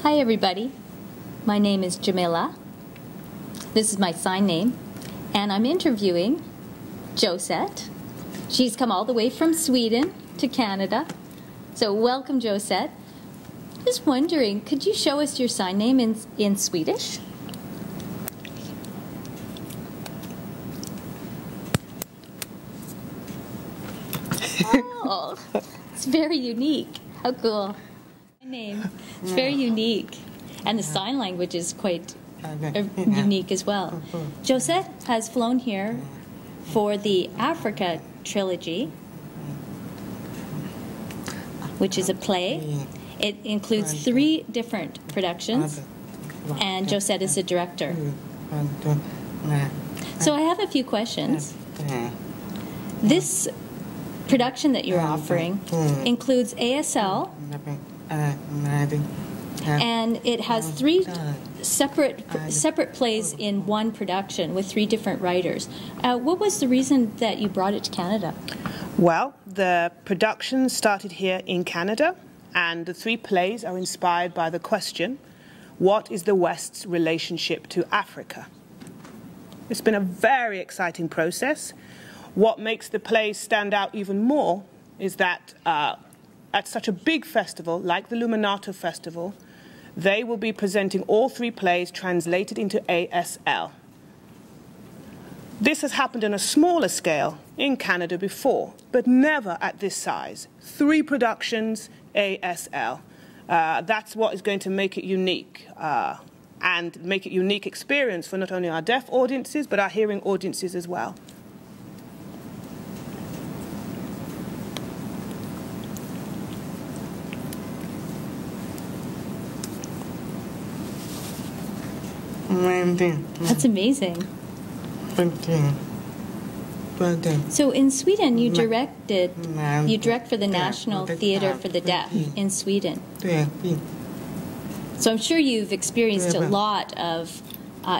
Hi everybody, my name is Jamila. This is my sign name, and I'm interviewing Josette. She's come all the way from Sweden to Canada. So welcome, Josette. Just wondering, could you show us your sign name in Swedish? Oh, it's very unique. How cool. My name, it's very unique. And the sign language is quite unique as well. Josette has flown here for the Africa trilogy, which is a play. It includes 3 different productions, and Josette is the director. So I have a few questions. This production that you're offering includes ASL, and it has 3 separate plays in one production with 3 different writers. What was the reason that you brought it to Canada? Well, the production started here in Canada, and the 3 plays are inspired by the question, what is the West's relationship to Africa? It's been a very exciting process. What makes the plays stand out even more is that at such a big festival like the Luminato Festival, they will be presenting all 3 plays translated into ASL. This has happened on a smaller scale in Canada before, but never at this size. 3 productions, ASL. That's what is going to make it unique, and make it a unique experience for not only our deaf audiences, but our hearing audiences as well. That's amazing. So in Sweden, you direct for the National Theater for the Deaf in Sweden. So I'm sure you've experienced a lot of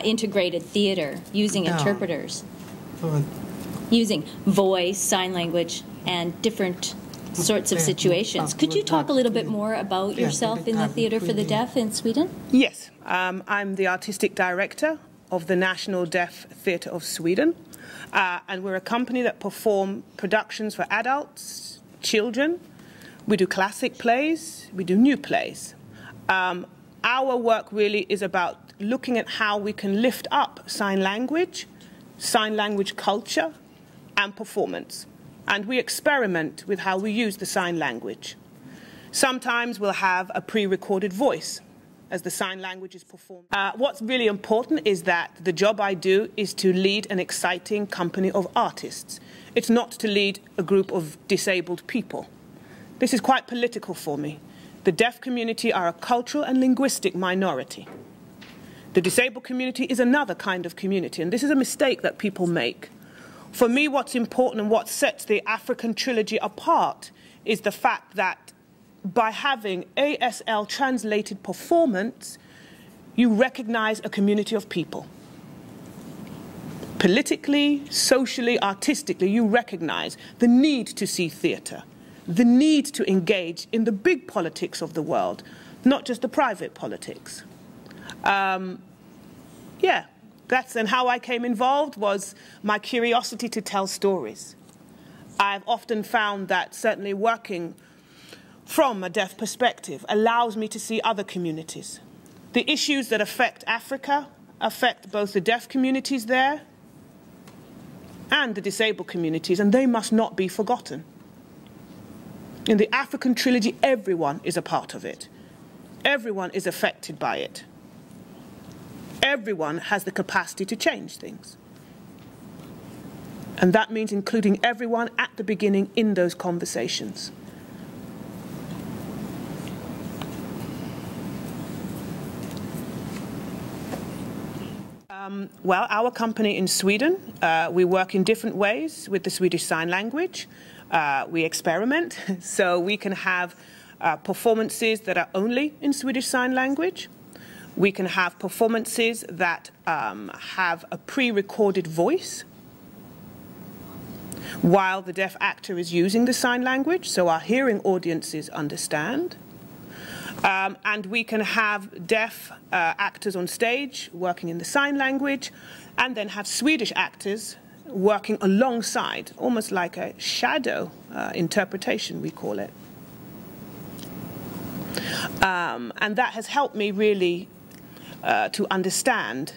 integrated theater using interpreters, using voice, sign language, and different sorts of situations. Could you talk a little bit more about yourself in the Theater for the Deaf in Sweden? Yes, I'm the artistic director of the National Deaf Theatre of Sweden, and we're a company that perform productions for adults, children. We do classic plays, we do new plays. Our work really is about looking at how we can lift up sign language culture, and performance. And we experiment with how we use the sign language. Sometimes we'll have a pre-recorded voice as the sign language is performed. What's really important is that the job I do is to lead an exciting company of artists. It's not to lead a group of disabled people. This is quite political for me. The deaf community are a cultural and linguistic minority. The disabled community is another kind of community, and this is a mistake that people make. For me, what's important and what sets the African trilogy apart is the fact that by having ASL translated performance, you recognize a community of people. Politically, socially, artistically, you recognize the need to see theatre, the need to engage in the big politics of the world, not just the private politics. And how I came involved was my curiosity to tell stories. I've often found that certainly working from a deaf perspective allows me to see other communities. The issues that affect Africa affect both the deaf communities there and the disabled communities, and they must not be forgotten. In the African trilogy, everyone is a part of it. Everyone is affected by it. Everyone has the capacity to change things. And that means including everyone at the beginning in those conversations. Well, our company in Sweden, we work in different ways with the Swedish Sign Language. We experiment, so we can have performances that are only in Swedish Sign Language. We can have performances that have a pre-recorded voice while the deaf actor is using the sign language, so our hearing audiences understand. And we can have deaf actors on stage working in the sign language, and then have Swedish actors working alongside, almost like a shadow interpretation, we call it. And that has helped me really to understand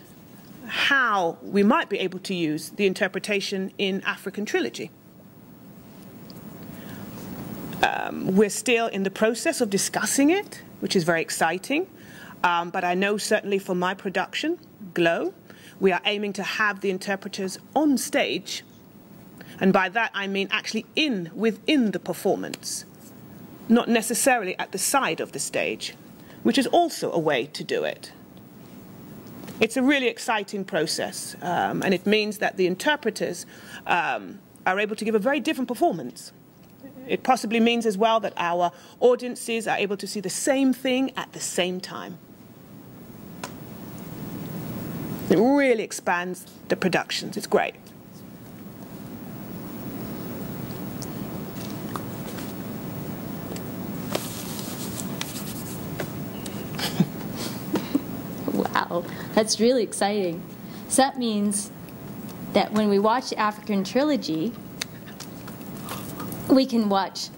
how we might be able to use the interpretation in African trilogy. We're still in the process of discussing it, which is very exciting. But I know certainly for my production, Glow, we are aiming to have the interpreters on stage. And by that I mean actually within the performance, not necessarily at the side of the stage, which is also a way to do it. It's a really exciting process, and it means that the interpreters are able to give a very different performance. It possibly means as well that our audiences are able to see the same thing at the same time. It really expands the productions. It's great. Wow, that's really exciting. So that means that when we watch the African trilogy, we can watch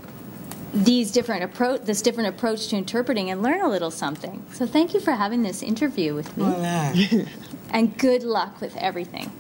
this different approach to interpreting and learn a little something. So thank you for having this interview with me. Hola. And good luck with everything.